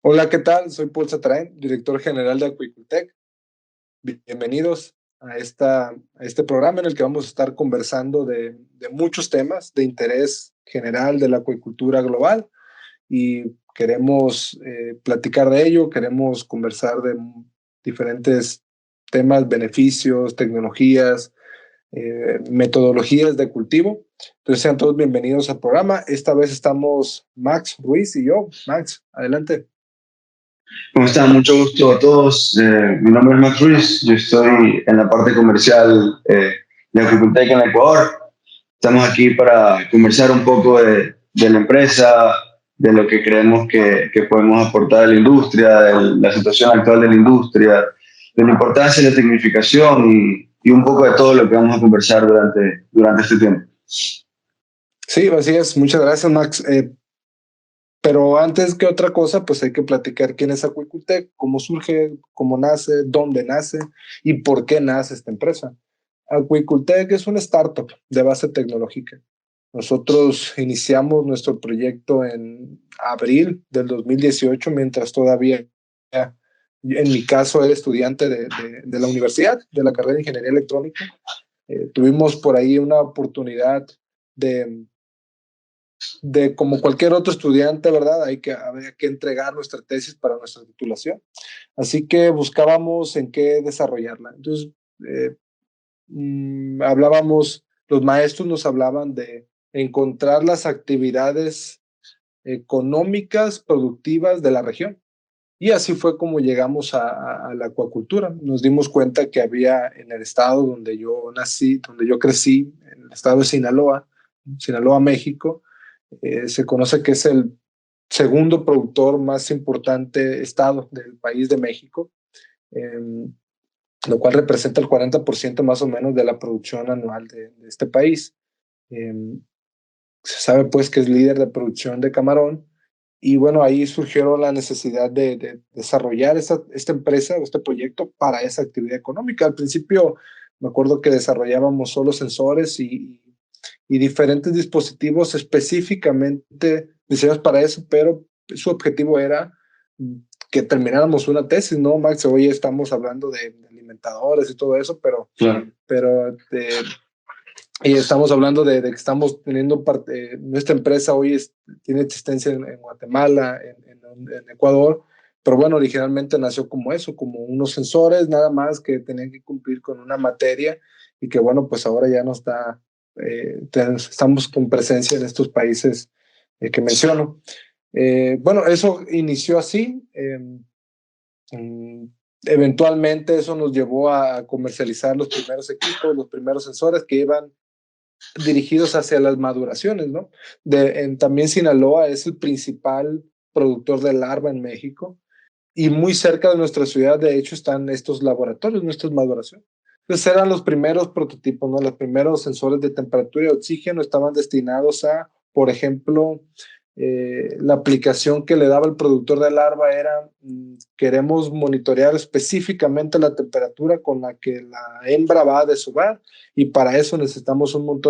Hola, ¿qué tal? Soy Paul Satrain, director general de Acuicultec. Bienvenidos a este programa en el que vamos a estar conversando de muchos temas de interés general de la acuicultura global y queremos platicar de ello, queremos conversar de diferentes temas, beneficios, tecnologías, metodologías de cultivo. Entonces sean todos bienvenidos al programa. Esta vez estamos Max Ruiz y yo. Max, adelante. ¿Cómo están? Mucho gusto a todos. Mi nombre es Max Ruiz. Yo estoy en la parte comercial de Acuicultec en Ecuador. Estamos aquí para conversar un poco de la empresa, de lo que creemos que podemos aportar a la industria, de la situación actual de la industria, de la importancia de la tecnificación y un poco de todo lo que vamos a conversar durante este tiempo. Sí, así es. Muchas gracias, Max. Pero antes que otra cosa, pues hay que platicar quién es Acuicultec, cómo surge, cómo nace, dónde nace y por qué nace esta empresa. Acuicultec es una startup de base tecnológica. Nosotros iniciamos nuestro proyecto en abril del 2018, mientras todavía, en mi caso, era estudiante de la universidad, de la carrera de Ingeniería Electrónica. Tuvimos por ahí una oportunidad de como cualquier otro estudiante, ¿verdad? Había que entregar nuestra tesis para nuestra titulación. Así que buscábamos en qué desarrollarla. Entonces, eh, los maestros nos hablaban de encontrar las actividades económicas, productivas de la región. Y así fue como llegamos a la acuacultura. Nos dimos cuenta que había en el estado donde yo nací, donde yo crecí, en el estado de Sinaloa, Sinaloa, México, se conoce que es el segundo productor más importante estado del país de México, eh, lo cual representa el 40% más o menos de la producción anual de este país. Eh, Se sabe pues que es líder de producción de camarón y bueno, ahí surgió la necesidad de desarrollar esta empresa o este proyecto para esa actividad económica. Al principio me acuerdo que desarrollábamos solo sensores y diferentes dispositivos específicamente diseñados para eso, pero su objetivo era que termináramos una tesis, ¿no, Max? Hoy estamos hablando de alimentadores y todo eso, Claro. pero y estamos hablando de que estamos teniendo parte, nuestra empresa hoy tiene existencia en Guatemala, en Ecuador, pero bueno, originalmente nació como eso, como unos sensores nada más que tenían que cumplir con una materia y que bueno, pues ahora ya no está, estamos con presencia en estos países que menciono. Bueno, eso inició así. Mm, Eventualmente eso nos llevó a comercializar los primeros equipos, los primeros sensores que iban dirigidos hacia las maduraciones, ¿no? También Sinaloa es el principal productor de larva en México y muy cerca de nuestra ciudad, de hecho, están estos laboratorios, nuestras maduraciones. Entonces eran los primeros prototipos, ¿no? Los primeros sensores de temperatura y oxígeno estaban destinados a, por ejemplo, la aplicación que le daba el productor de larva era, queremos monitorear específicamente la temperatura con la que la hembra va a desovar y para eso necesitamos un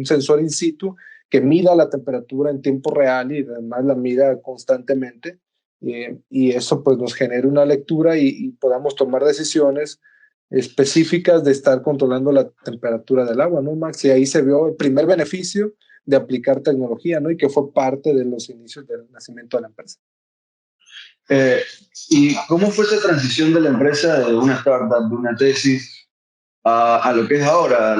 sensor in situ que mida la temperatura en tiempo real y además la mida constantemente y eso pues nos genera una lectura y podamos tomar decisiones específicas de estar controlando la temperatura del agua, ¿no, Max? Y ahí se vio el primer beneficio de aplicar tecnología, ¿no? Y que fue parte de los inicios del nacimiento de la empresa. Eh, ¿Y cómo fue esa transición de la empresa de una startup, de una tesis, a lo que es ahora?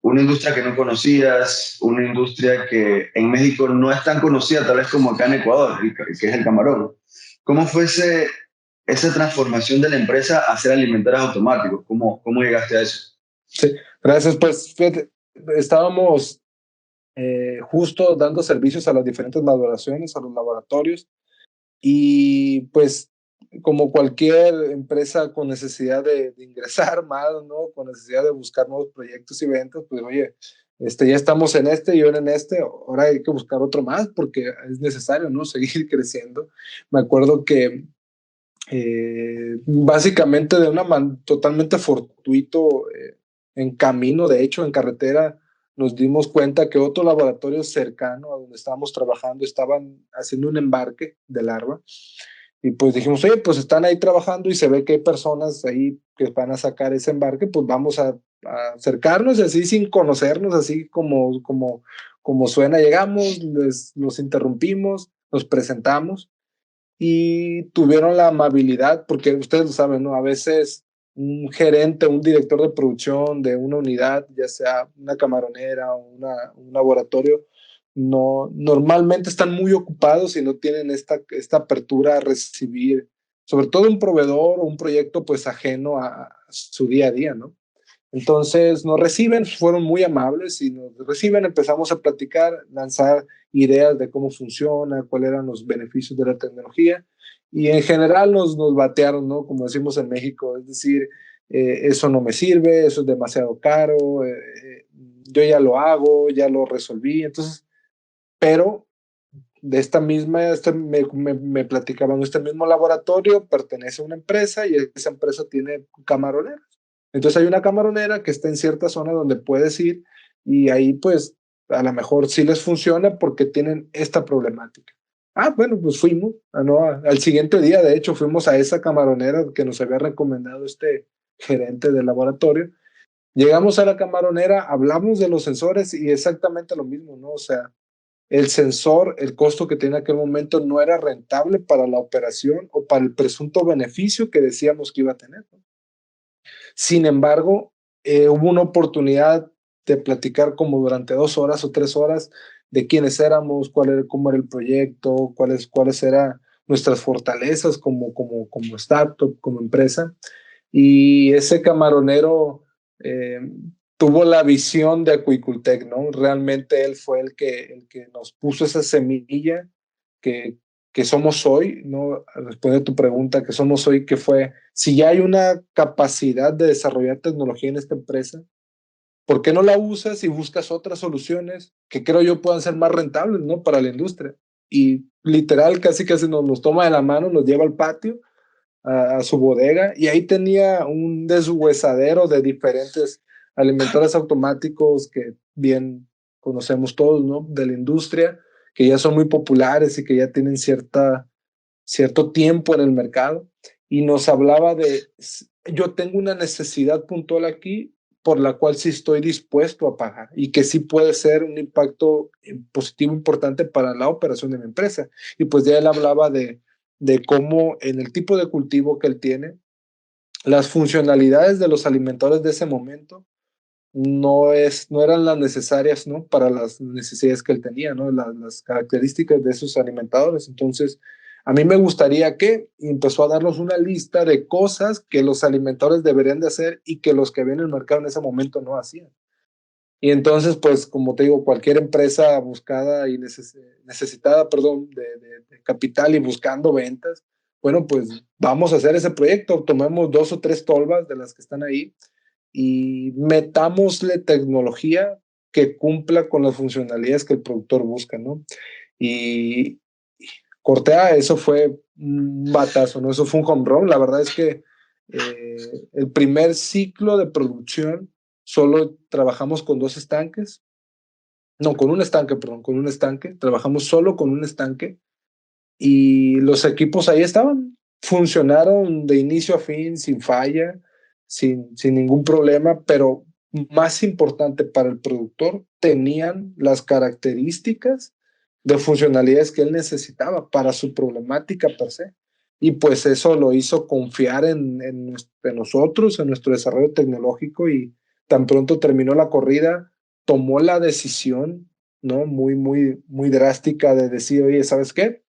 Una industria que no conocías, una industria que en México no es tan conocida tal vez como acá en Ecuador, que es el camarón. ¿Cómo fue esa transformación de la empresa a ser alimentares automáticos? ¿Cómo llegaste a eso? Sí, gracias. Pues fíjate, estábamos justo dando servicios a las diferentes maduraciones, a los laboratorios, y pues como cualquier empresa con necesidad de ingresar más, ¿no? Con necesidad de buscar nuevos proyectos y ventas, pues oye, ya estamos en y ahora en ahora hay que buscar otro más porque es necesario, ¿no? Seguir creciendo. Me acuerdo que básicamente totalmente fortuito, en camino, de hecho, en carretera, nos dimos cuenta que otro laboratorio cercano a donde estábamos trabajando estaban haciendo un embarque de larva. Y pues dijimos, oye, pues están ahí trabajando y se ve que hay personas ahí que van a sacar ese embarque, pues vamos a acercarnos, así sin conocernos, así como suena. Llegamos, los interrumpimos, nos presentamos y tuvieron la amabilidad, porque ustedes lo saben, ¿no? A veces un gerente, un director de producción de una unidad, ya sea una camaronera o un laboratorio, no, normalmente están muy ocupados y no tienen esta apertura a recibir, sobre todo un proveedor o un proyecto pues ajeno a su día a día, ¿no? Entonces nos reciben, fueron muy amables y nos reciben, empezamos a platicar, lanzar ideas de cómo funciona, cuáles eran los beneficios de la tecnología y en general nos batearon, ¿no? Como decimos en México, es decir, eso no me sirve, eso es demasiado caro, yo ya lo hago, ya lo resolví, entonces, pero de esta misma, me platicaban, este mismo laboratorio pertenece a una empresa y esa empresa tiene camaroneros. Entonces hay una camaronera que está en cierta zona donde puedes ir y ahí pues a lo mejor sí les funciona porque tienen esta problemática. Ah, bueno, pues fuimos, no, al siguiente día de hecho fuimos a esa camaronera que nos había recomendado este gerente del laboratorio. Llegamos a la camaronera, hablamos de los sensores y exactamente lo mismo, ¿no? O sea, el sensor, el costo que tenía en aquel momento no era rentable para la operación o para el presunto beneficio que decíamos que iba a tener, ¿no? Sin embargo, hubo una oportunidad de platicar como durante 2 horas o 3 horas de quiénes éramos, cómo era el proyecto, cuáles eran nuestras fortalezas como startup, como empresa. Y ese camaronero eh, tuvo la visión de Acuicultec, ¿no? Realmente él fue el que nos puso esa semilla que, que somos hoy, ¿no? Responde a tu pregunta, que somos hoy, que fue, si ya hay una capacidad de desarrollar tecnología en esta empresa, ¿por qué no la usas y buscas otras soluciones que creo yo puedan ser más rentables, ¿no? Para la industria. Y literal, casi nos toma de la mano, nos lleva al patio, a su bodega, y ahí tenía un deshuesadero de diferentes alimentadores automáticos que bien conocemos todos, ¿no? De la industria, que ya son muy populares y que ya tienen cierto tiempo en el mercado. Y nos hablaba de, yo tengo una necesidad puntual aquí por la cual sí estoy dispuesto a pagar y que sí puede ser un impacto positivo importante para la operación de mi empresa. Y pues ya él hablaba de cómo en el tipo de cultivo que él tiene, las funcionalidades de los alimentadores de ese momento no eran las necesarias, ¿no? Para las necesidades que él tenía, ¿no? Las características de esos alimentadores. Entonces, a mí me gustaría que empezó a darnos una lista de cosas que los alimentadores deberían de hacer y que los que ven el mercado en ese momento no hacían. Y entonces, pues, como te digo, cualquier empresa buscada y necesitada, perdón, de capital y buscando ventas, bueno, pues vamos a hacer ese proyecto, tomemos 2 o 3 tolvas de las que están ahí y metámosle tecnología que cumpla con las funcionalidades que el productor busca, ¿no? Y Cortea, eso fue un batazo, ¿no? Eso fue un home run. La verdad es que el primer ciclo de producción solo trabajamos con 2 estanques, no, con un estanque, perdón, con un estanque, trabajamos solo con un estanque y los equipos ahí estaban, funcionaron de inicio a fin, sin falla, sin ningún problema, pero más importante para el productor, tenían las características de funcionalidades que él necesitaba para su problemática per se. Y pues eso lo hizo confiar en nosotros, en nuestro desarrollo tecnológico y tan pronto terminó la corrida, tomó la decisión, ¿no? Muy, muy, muy drástica de decir, oye, ¿sabes qué?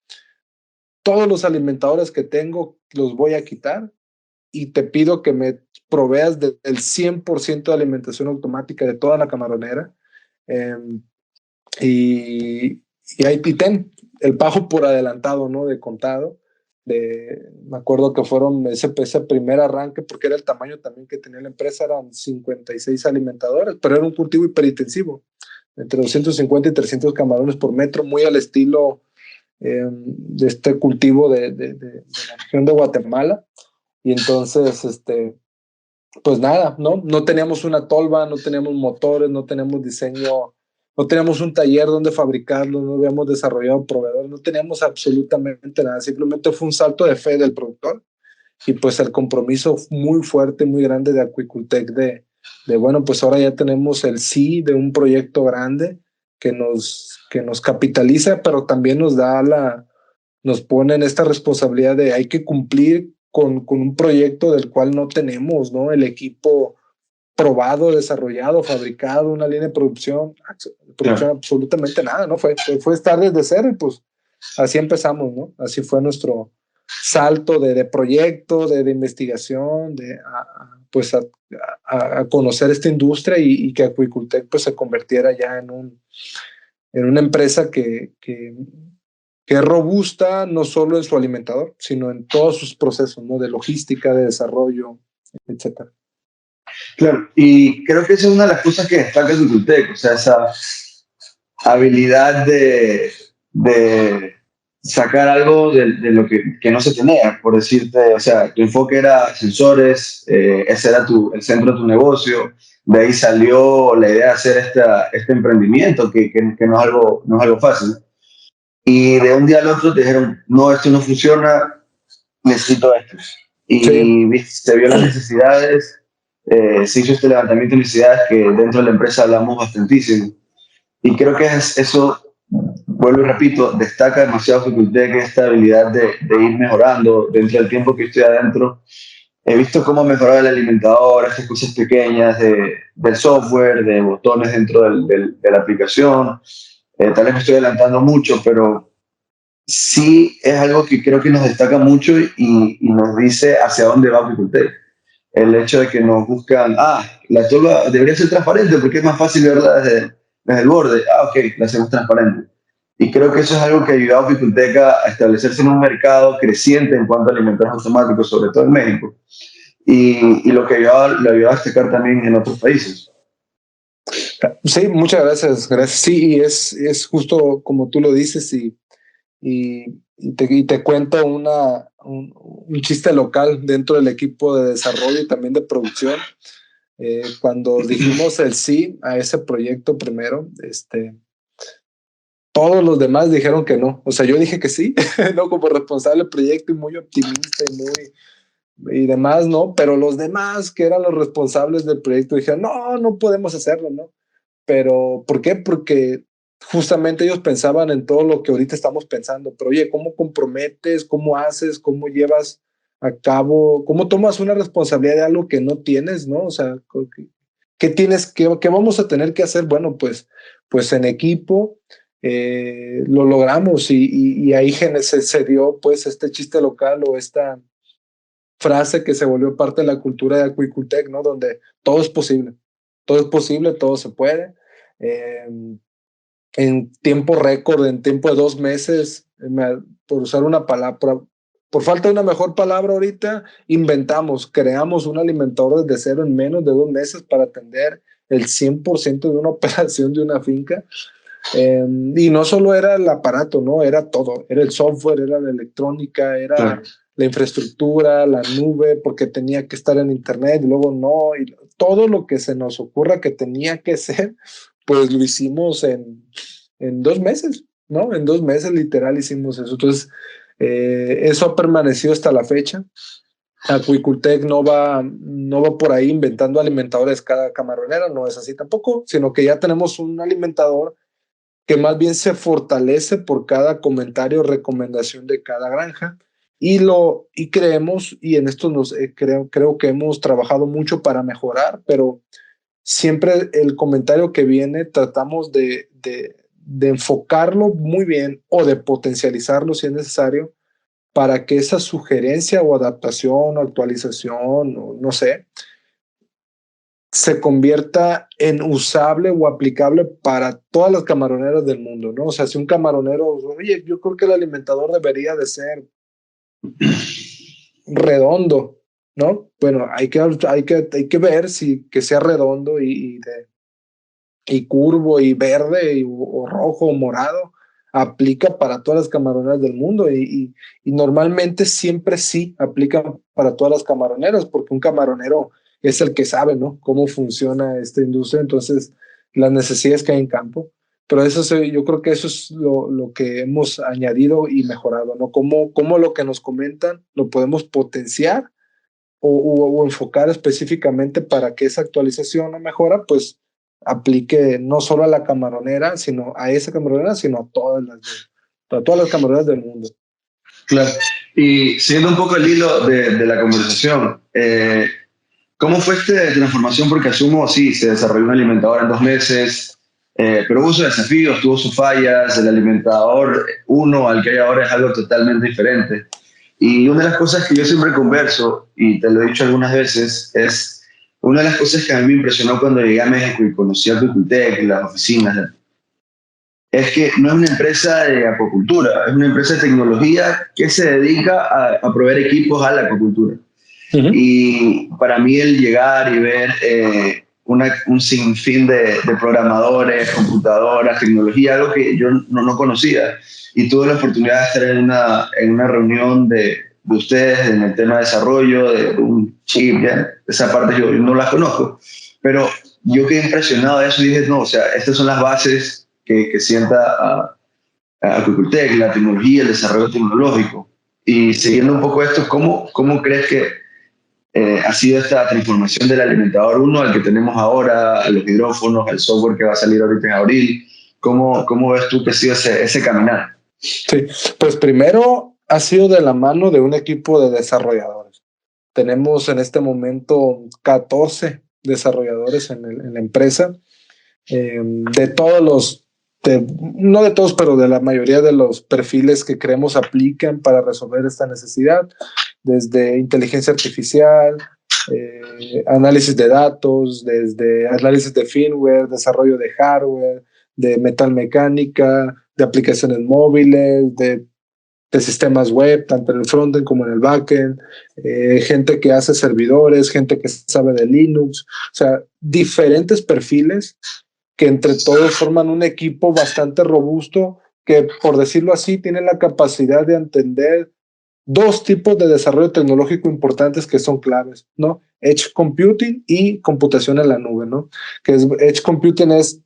Todos los alimentadores que tengo los voy a quitar y te pido que me proveas del 100% de alimentación automática de toda la camaronera. Eh, y ahí ten el pago por adelantado, ¿no? De contado. Me acuerdo que fueron ese primer arranque, porque era el tamaño también que tenía la empresa, eran 56 alimentadores, pero era un cultivo hiperintensivo, entre 250 y 300 camarones por metro, muy al estilo de este cultivo de la región de Guatemala. Y entonces, pues nada, ¿no? No teníamos una tolva, no teníamos motores, no teníamos diseño, no teníamos un taller donde fabricarlo, no habíamos desarrollado proveedores, no teníamos absolutamente nada. Simplemente fue un salto de fe del productor y pues el compromiso muy fuerte, muy grande de Acuicultec bueno, pues ahora ya tenemos el sí de un proyecto grande que nos capitaliza, pero también nos pone en esta responsabilidad de hay que cumplir con un proyecto del cual no tenemos, ¿no? El equipo probado, desarrollado, fabricado, una línea de producción absolutamente nada, ¿no? Fue estar desde cero y pues así empezamos, ¿no? Así fue nuestro salto de proyecto, de investigación, pues a conocer esta industria y que Acuicultec pues se convirtiera ya en una empresa que es robusta no solo en su alimentador, sino en todos sus procesos, ¿no? De logística, de desarrollo, etcétera. Claro, y creo que esa es una de las cosas que destaca Tucultec, o sea, esa habilidad de sacar algo de lo que no se tenía, por decirte, o sea, tu enfoque era sensores, ese era el centro de tu negocio, de ahí salió la idea de hacer este emprendimiento, que no es algo fácil. Y de un día al otro te dijeron, no, esto no funciona, necesito esto. Y sí, se vio las necesidades, se hizo este levantamiento de necesidades que dentro de la empresa hablamos bastantísimo. Y creo que eso, vuelvo y repito, destaca demasiado Facultad, que esta habilidad de ir mejorando dentro del tiempo que estoy adentro. He visto cómo ha mejorado el alimentador, estas cosas pequeñas del software, de botones dentro de la aplicación. Tal vez me estoy adelantando mucho, pero sí es algo que creo que nos destaca mucho y nos dice hacia dónde va Facultad. El hecho de que nos buscan, la tolva debería ser transparente porque es más fácil verla desde el borde. Ok, la hacemos transparente. Y creo que eso es algo que ha ayudado a Piculteca a establecerse en un mercado creciente en cuanto a alimentos automáticos, sobre todo en México. Y lo que le ayudó a destacar también en otros países. Sí, muchas gracias. Gracias. Sí, y es justo como tú lo dices y te cuento un chiste local dentro del equipo de desarrollo y también de producción. Cuando dijimos el sí a ese proyecto primero, todos los demás dijeron que no. O sea, yo dije que sí, no como responsable del proyecto y muy optimista y demás, ¿no? Pero los demás que eran los responsables del proyecto dijeron, no podemos hacerlo, ¿no? Pero, ¿por qué? Porque justamente ellos pensaban en todo lo que ahorita estamos pensando, pero oye, ¿cómo comprometes? ¿Cómo haces? ¿Cómo llevas a cabo? ¿Cómo tomas una responsabilidad de algo que no tienes, ¿no? O sea, ¿qué vamos a tener que hacer? Bueno, pues en equipo lo logramos y ahí se dio pues este chiste local o esta frase que se volvió parte de la cultura de Acuicultec, ¿no? Donde todo es posible, todo se puede. En tiempo récord, en tiempo de 2 meses, por usar una palabra, por falta de una mejor palabra ahorita, creamos un alimentador desde cero en menos de 2 meses para atender el 100% de una operación de una finca. Y no solo era el aparato, ¿no? Era todo, era el software, era la electrónica, era la infraestructura, la nube, porque tenía que estar en internet y luego no, y todo lo que se nos ocurra que tenía que ser, pues lo hicimos en 2 meses, ¿no? En 2 meses literal hicimos eso. Entonces, eso ha permanecido hasta la fecha. Acuicultec no va por ahí inventando alimentadores cada camaronera, no es así tampoco, sino que ya tenemos un alimentador que más bien se fortalece por cada comentario o recomendación de cada granja. Y creemos, y en esto creo que hemos trabajado mucho para mejorar, pero siempre el comentario que viene tratamos de enfocarlo muy bien o de potencializarlo si es necesario para que esa sugerencia o adaptación o actualización o no sé, se convierta en usable o aplicable para todas las camaroneras del mundo, ¿no? O sea, si un camaronero, oye, yo creo que el alimentador debería de ser redondo, ¿no? Bueno, hay que ver que sea redondo y curvo y verde o rojo o morado, aplica para todas las camaroneras del mundo y normalmente siempre sí aplica para todas las camaroneras, porque un camaronero es el que sabe, ¿no? Cómo funciona esta industria, entonces las necesidades que hay en campo. Pero yo creo que eso es lo que hemos añadido y mejorado, ¿no? Cómo lo que nos comentan lo podemos potenciar o enfocar específicamente para que esa actualización o mejora, pues aplique no solo a la camaronera, sino a esa camaronera, sino a todas las camaroneras del mundo. Claro. Y siguiendo un poco el hilo de la conversación, ¿cómo fue esta transformación? Porque asumo, sí, se desarrolló un alimentador en 2 meses, pero hubo sus desafíos, tuvo sus fallas. El alimentador uno al que hay ahora es algo totalmente diferente. Y una de las cosas que yo siempre converso, y te lo he dicho algunas veces, es una de las cosas que a mí me impresionó cuando llegué a México y conocí a Cuicutec, las oficinas, es que no es una empresa de acuacultura, es una empresa de tecnología que se dedica a proveer equipos a la acuacultura. Uh-huh. Y para mí el llegar y ver un sinfín de programadores, computadoras, tecnología, algo que yo no conocía, y tuve la oportunidad de estar en una reunión de ustedes en el tema de desarrollo, de un chip, ya, esa parte yo no la conozco, pero yo quedé impresionado de eso y dije, no, o sea, estas son las bases que sienta a Cuicutec, la tecnología, el desarrollo tecnológico. Y siguiendo un poco esto, ¿cómo crees que ha sido esta transformación del alimentador 1 al que tenemos ahora, a los hidrófonos, al software que va a salir ahorita en abril? ¿Cómo ves tú que ha sido ese caminar? Sí, pues primero ha sido de la mano de un equipo de desarrolladores. Tenemos en este momento 14 desarrolladores en la empresa, de todos los, no de todos, pero de la mayoría de los perfiles que creemos aplican para resolver esta necesidad, desde inteligencia artificial, análisis de datos, desde análisis de firmware, desarrollo de hardware, de metalmecánica, de aplicaciones móviles, de sistemas web, tanto en el frontend como en el backend, gente que hace servidores, gente que sabe de Linux, o sea, diferentes perfiles que entre todos forman un equipo bastante robusto que, por decirlo así, tiene la capacidad de entender 2 tipos de desarrollo tecnológico importantes que son claves, ¿no? Edge Computing y computación en la nube, ¿no? Que Edge Computing es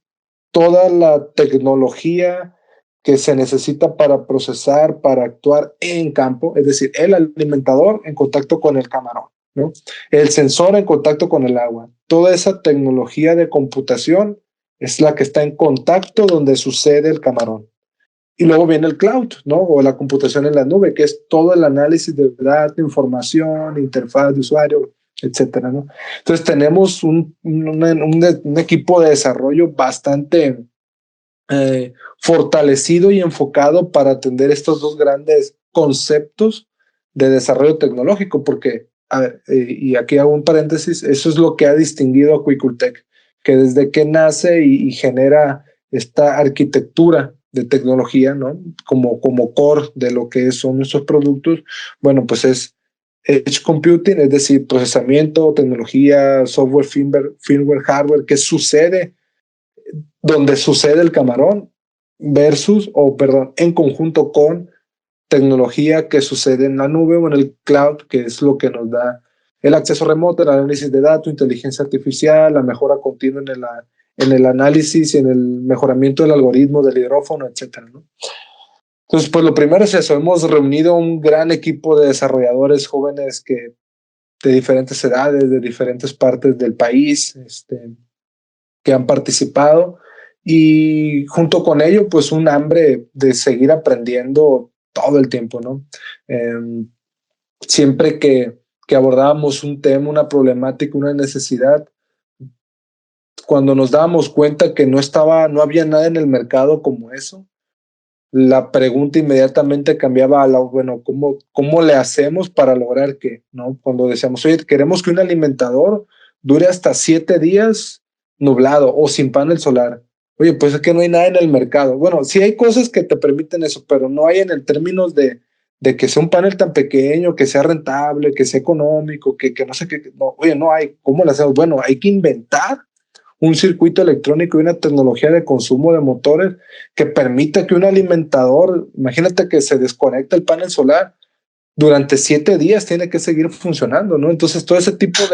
toda la tecnología que se necesita para procesar, para actuar en campo, es decir, el alimentador en contacto con el camarón, ¿no? El sensor en contacto con el agua. Toda esa tecnología de computación es la que está en contacto donde sucede el camarón. Y luego viene el cloud, ¿no? O la computación en la nube, que es todo el análisis de datos, información, interfaz de usuario, etcétera, ¿no? Entonces tenemos un equipo de desarrollo bastante fortalecido y enfocado para atender estos 2 grandes conceptos de desarrollo tecnológico, porque, a ver, y aquí hago un paréntesis, eso es lo que ha distinguido a Cuicutec, que desde que nace y genera esta arquitectura de tecnología, ¿no? Como core de lo que son nuestros productos, bueno, pues es Edge Computing, es decir, procesamiento, tecnología, software, firmware, hardware, que sucede donde sucede el camarón en conjunto con tecnología que sucede en la nube o en el cloud, que es lo que nos da el acceso remoto, el análisis de datos, inteligencia artificial, la mejora continua en el análisis y en el mejoramiento del algoritmo del hidrófono, etcétera, ¿no? Entonces, pues lo primero es eso, hemos reunido un gran equipo de desarrolladores jóvenes de diferentes edades, de diferentes partes del país, que han participado, y junto con ello, pues un hambre de seguir aprendiendo todo el tiempo, ¿no? Siempre que abordábamos un tema, una problemática, una necesidad, cuando nos dábamos cuenta que no había nada en el mercado como eso, la pregunta inmediatamente cambiaba a bueno, ¿cómo le hacemos para lograr que, ¿no? Cuando decíamos, oye, queremos que un alimentador dure hasta 7 días nublado o sin panel solar. Oye, pues es que no hay nada en el mercado. Bueno, sí hay cosas que te permiten eso, pero no hay en el términos de que sea un panel tan pequeño, que sea rentable, que sea económico, que no sé qué. No, oye, no hay. ¿Cómo lo hacemos? Bueno, hay que inventar un circuito electrónico y una tecnología de consumo de motores que permita que un alimentador, imagínate que se desconecta el panel solar, durante 7 días tiene que seguir funcionando, ¿no? Entonces todo ese tipo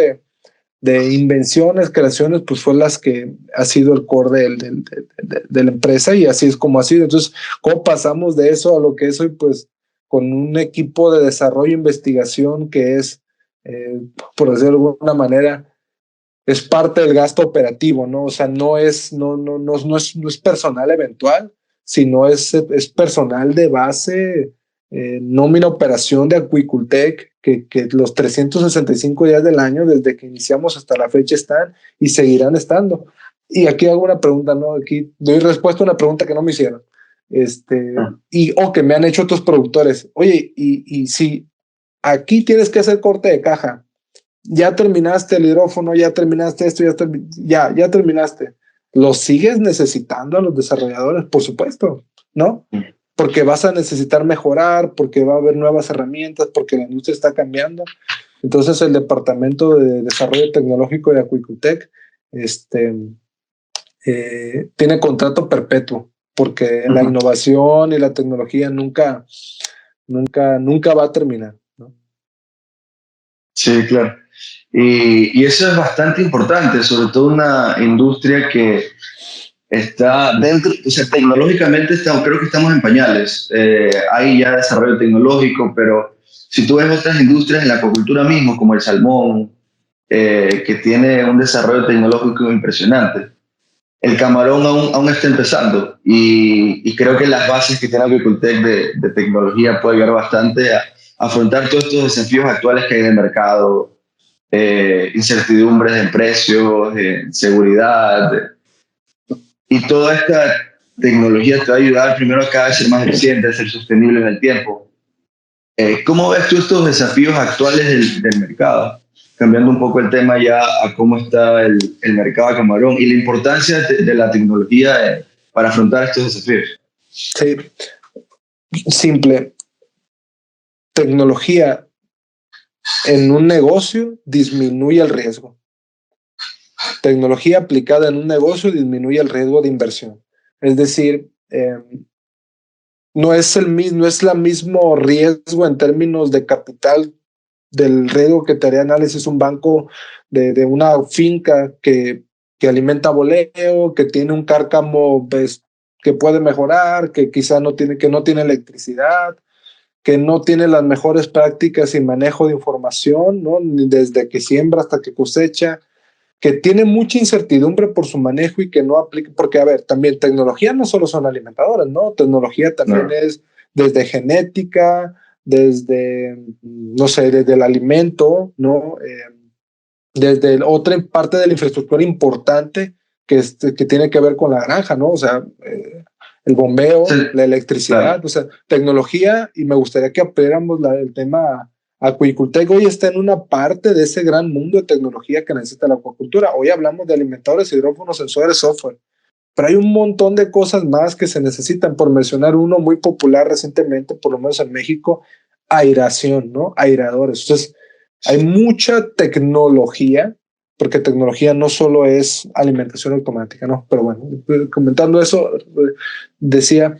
de invenciones, creaciones, pues fue las que ha sido el core de la empresa, y así es como ha sido. Entonces, ¿cómo pasamos de eso a lo que es hoy? Pues con un equipo de desarrollo e investigación que es, por decirlo de alguna manera, es parte del gasto operativo, ¿no? O sea, no es personal eventual, sino es personal de base, nómina operación de Acuicultec, que los 365 días del año, desde que iniciamos hasta la fecha, están y seguirán estando. Y aquí hago una pregunta, ¿no? Aquí doy respuesta a una pregunta que no me hicieron. O que me han hecho otros productores. Oye, y si aquí tienes que hacer corte de caja, ya terminaste el hidrófono, ya terminaste esto, ya terminaste. ¿Lo sigues necesitando a los desarrolladores? Por supuesto, ¿no? Porque vas a necesitar mejorar, porque va a haber nuevas herramientas, porque la industria está cambiando. Entonces, el Departamento de Desarrollo Tecnológico de Acuicultec tiene contrato perpetuo, porque la innovación y la tecnología nunca va a terminar, ¿no? Sí, claro. Y eso es bastante importante, sobre todo una industria que está dentro, o sea, tecnológicamente creo que estamos en pañales. Hay ya desarrollo tecnológico, pero si tú ves otras industrias en la acuacultura mismo, como el salmón, que tiene un desarrollo tecnológico impresionante, el camarón aún está empezando, y creo que las bases que tiene Acuicultec de tecnología puede ayudar bastante a afrontar todos estos desafíos actuales que hay en el mercado, incertidumbres en precios, seguridad, y toda esta tecnología te va a ayudar primero a cada vez ser más eficiente, a ser sostenible en el tiempo. ¿Cómo ves tú estos desafíos actuales del mercado? Cambiando un poco el tema ya a cómo está el mercado de camarón y la importancia de la tecnología para afrontar estos desafíos. Sí, simple. Tecnología en un negocio disminuye el riesgo. Tecnología aplicada en un negocio disminuye el riesgo de inversión. Es decir, no es el mismo riesgo en términos de capital del riesgo que te haría análisis un banco de una finca que alimenta boleo, que tiene un cárcamo que puede mejorar, que quizá no tiene electricidad, que no tiene las mejores prácticas y manejo de información, ¿no? Desde que siembra hasta que cosecha, que tiene mucha incertidumbre por su manejo y que no aplica, porque, a ver, también tecnología no solo son alimentadoras, ¿no? Tecnología también es desde genética, desde, no sé, desde el alimento, ¿no? Desde otra parte de la infraestructura importante que tiene que ver con la granja, ¿no? O sea, el bombeo, sí, la electricidad, claro. O sea, tecnología, y me gustaría que aprendiéramos el tema. Acuicultec hoy está en una parte de ese gran mundo de tecnología que necesita la acuacultura. Hoy hablamos de alimentadores, hidrófonos, sensores, software, pero hay un montón de cosas más que se necesitan. Por mencionar uno muy popular recientemente, por lo menos en México, aireación, ¿no? Aireadores. Entonces, hay mucha tecnología, porque tecnología no solo es alimentación automática, ¿no? Pero bueno, comentando eso, decía,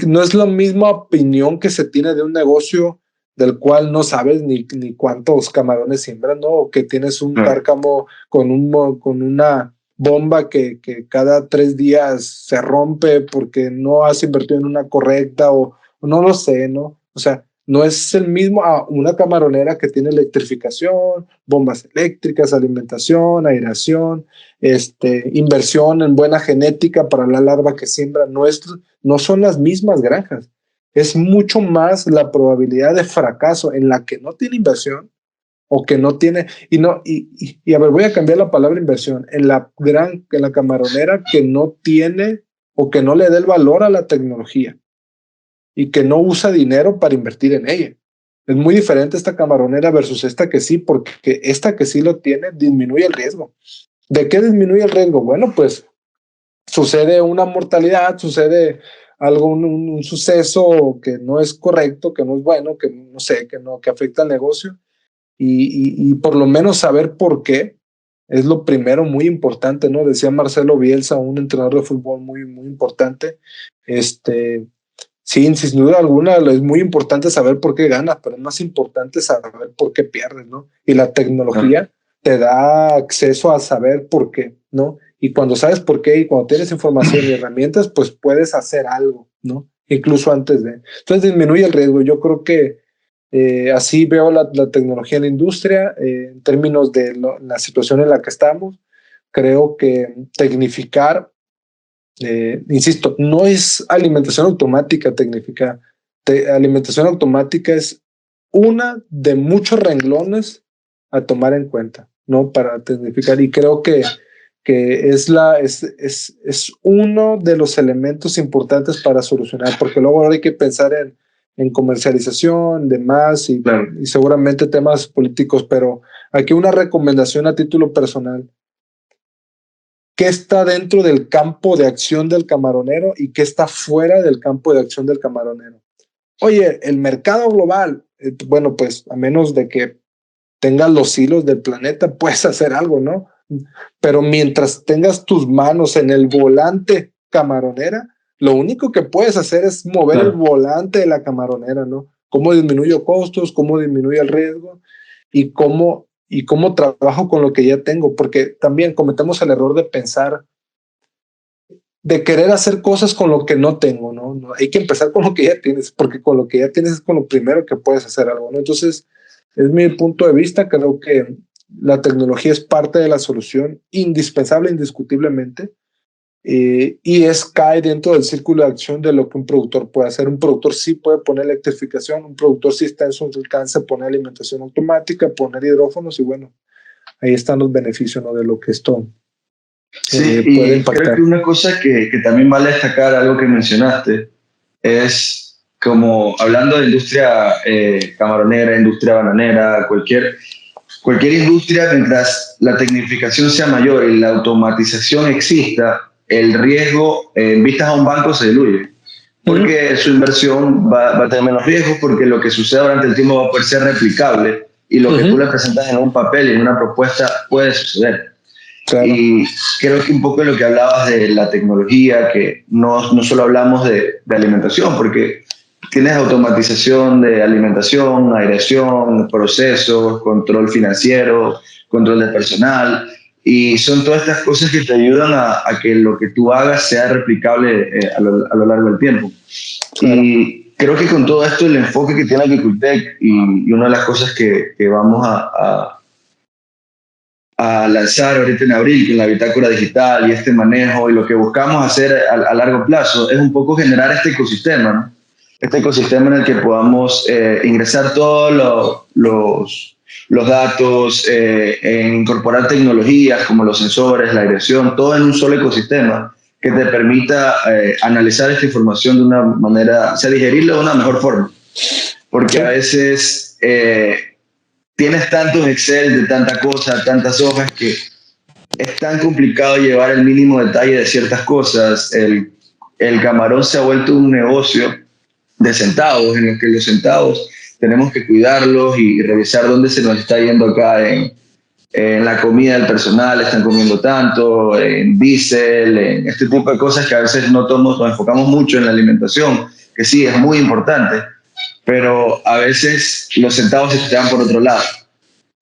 no es la misma opinión que se tiene de un negocio del cual no sabes ni cuántos camarones siembran, ¿no? O que tienes un cárcamo con una bomba que cada 3 días se rompe porque no has invertido en una correcta, o no lo sé, ¿no? O sea, no es el mismo una camaronera que tiene electrificación, bombas eléctricas, alimentación, aireación, inversión en buena genética para la larva que siembra. No son las mismas granjas. Es mucho más la probabilidad de fracaso en la que no tiene inversión, o que no tiene, y a ver, voy a cambiar la palabra inversión, en la camaronera que no tiene o que no le dé el valor a la tecnología y que no usa dinero para invertir en ella. Es muy diferente esta camaronera versus esta que sí, porque esta que sí lo tiene disminuye el riesgo. ¿De qué disminuye el riesgo? Bueno, pues sucede una mortalidad, sucede algo, un suceso que no es correcto, que no es bueno, que no sé, que afecta al negocio, y por lo menos saber por qué es lo primero muy importante, ¿no? Decía Marcelo Bielsa, un entrenador de fútbol muy, muy importante, Sí, sin duda alguna es muy importante saber por qué ganas, pero es más importante saber por qué pierdes, ¿no? Y la tecnología te da acceso a saber por qué, ¿no? Y cuando sabes por qué y cuando tienes información y herramientas, pues puedes hacer algo, ¿no? Incluso antes de. Entonces disminuye el riesgo. Yo creo que así veo la tecnología en la industria, en términos de la situación en la que estamos. Creo que tecnificar, insisto, no es alimentación automática tecnificar. Alimentación automática es una de muchos renglones a tomar en cuenta, ¿no? Para tecnificar. Y creo que es uno de los elementos importantes para solucionar, porque luego ahora hay que pensar en comercialización, demás, y seguramente temas políticos, pero aquí una recomendación a título personal. ¿Qué está dentro del campo de acción del camaronero y qué está fuera del campo de acción del camaronero? Oye, el mercado global, bueno, pues a menos de que tengas los hilos del planeta, puedes hacer algo, ¿no? Pero mientras tengas tus manos en el volante camaronera, lo único que puedes hacer es mover el volante de la camaronera, ¿no? ¿Cómo disminuyo costos? ¿Cómo disminuyo el riesgo? ¿Y cómo trabajo con lo que ya tengo? Porque también cometemos el error de pensar, de querer hacer cosas con lo que no tengo, ¿no? Hay que empezar con lo que ya tienes, porque con lo que ya tienes es con lo primero que puedes hacer algo, ¿no? Entonces, es mi punto de vista. Creo que la tecnología es parte de la solución, indispensable, indiscutiblemente, y cae dentro del círculo de acción de lo que un productor puede hacer. Un productor sí puede poner electrificación, un productor sí está en su alcance poner alimentación automática, poner hidrófonos, y bueno, ahí están los beneficios, ¿no? De lo que esto sí, puede y impactar. creo que una cosa que también vale destacar, algo que mencionaste, es como hablando de industria camaronera, industria bananera, cualquier industria, mientras la tecnificación sea mayor y la automatización exista, el riesgo en vistas a un banco se diluye, porque su inversión va a tener menos riesgos, porque lo que suceda durante el tiempo va a poder ser replicable y lo que tú le presentas en un papel y en una propuesta puede suceder. Claro. Y creo que un poco de lo que hablabas de la tecnología, que no solo hablamos de alimentación, porque tienes automatización de alimentación, aireación, procesos, control financiero, control de personal, y son todas estas cosas que te ayudan a que lo que tú hagas sea replicable a lo largo del tiempo. Claro. Y creo que con todo esto, el enfoque que tiene Aquicultec y una de las cosas que vamos a lanzar ahorita en abril con la bitácora digital y este manejo, y lo que buscamos hacer a largo plazo es un poco generar este ecosistema, ¿no? Este ecosistema en el que podamos ingresar todos los datos, incorporar tecnologías como los sensores, la aireación, todo en un solo ecosistema que te permita analizar esta información de una manera, o sea, digerirlo de una mejor forma. Porque a veces tienes tantos Excel de tanta cosa, tantas hojas, que es tan complicado llevar el mínimo detalle de ciertas cosas. El camarón se ha vuelto un negocio de centavos, en los que los centavos tenemos que cuidarlos y revisar dónde se nos está yendo acá en la comida del personal, están comiendo tanto, en diésel, en este tipo de cosas que a veces no todos nos enfocamos mucho en la alimentación, que sí, es muy importante, pero a veces los centavos se te van por otro lado.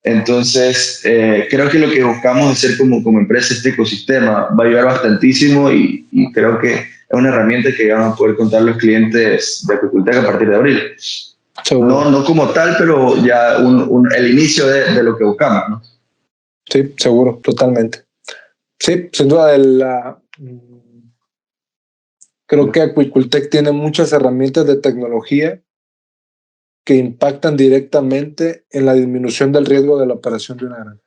Entonces, creo que lo que buscamos hacer como empresa, este ecosistema, va a ayudar bastantísimo, y creo que es una herramienta que van a poder contar los clientes de Aquicultec a partir de abril. No como tal, pero ya el inicio de lo que buscamos, ¿no? Sí, seguro, totalmente. Sí, sin duda, creo que Aquicultec tiene muchas herramientas de tecnología que impactan directamente en la disminución del riesgo de la operación de una granja.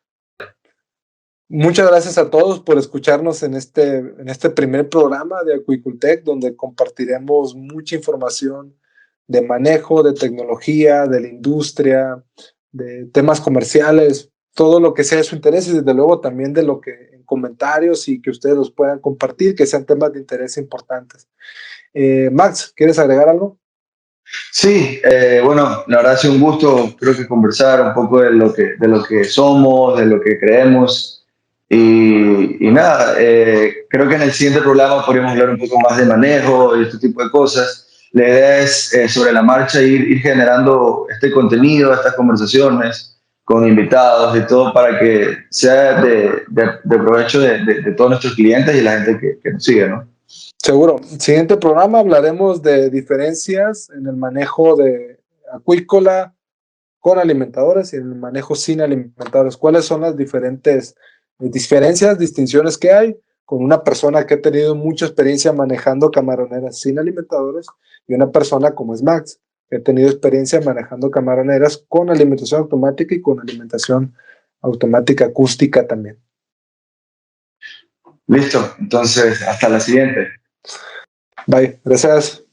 Muchas gracias a todos por escucharnos en este primer programa de Aquicultec, donde compartiremos mucha información de manejo, de tecnología, de la industria, de temas comerciales, todo lo que sea de su interés, y desde luego también de lo que en comentarios y que ustedes los puedan compartir, que sean temas de interés importantes. Max, ¿quieres agregar algo? Sí, bueno, la verdad ha sido un gusto, creo que conversar un poco de lo que somos, de lo que creemos, y nada, creo que en el siguiente programa podríamos hablar un poco más de manejo y este tipo de cosas, la idea es sobre la marcha ir generando este contenido, estas conversaciones con invitados y todo para que sea de provecho de todos nuestros clientes y la gente que nos sigue, ¿no? Seguro. Siguiente programa hablaremos de diferencias en el manejo de acuícola con alimentadores y en el manejo sin alimentadores. ¿Cuáles son las diferentes diferencias, distinciones que hay con una persona que ha tenido mucha experiencia manejando camaroneras sin alimentadores y una persona como es Max, que ha tenido experiencia manejando camaroneras con alimentación automática y con alimentación automática acústica también? Listo, entonces hasta la siguiente. Bye, gracias.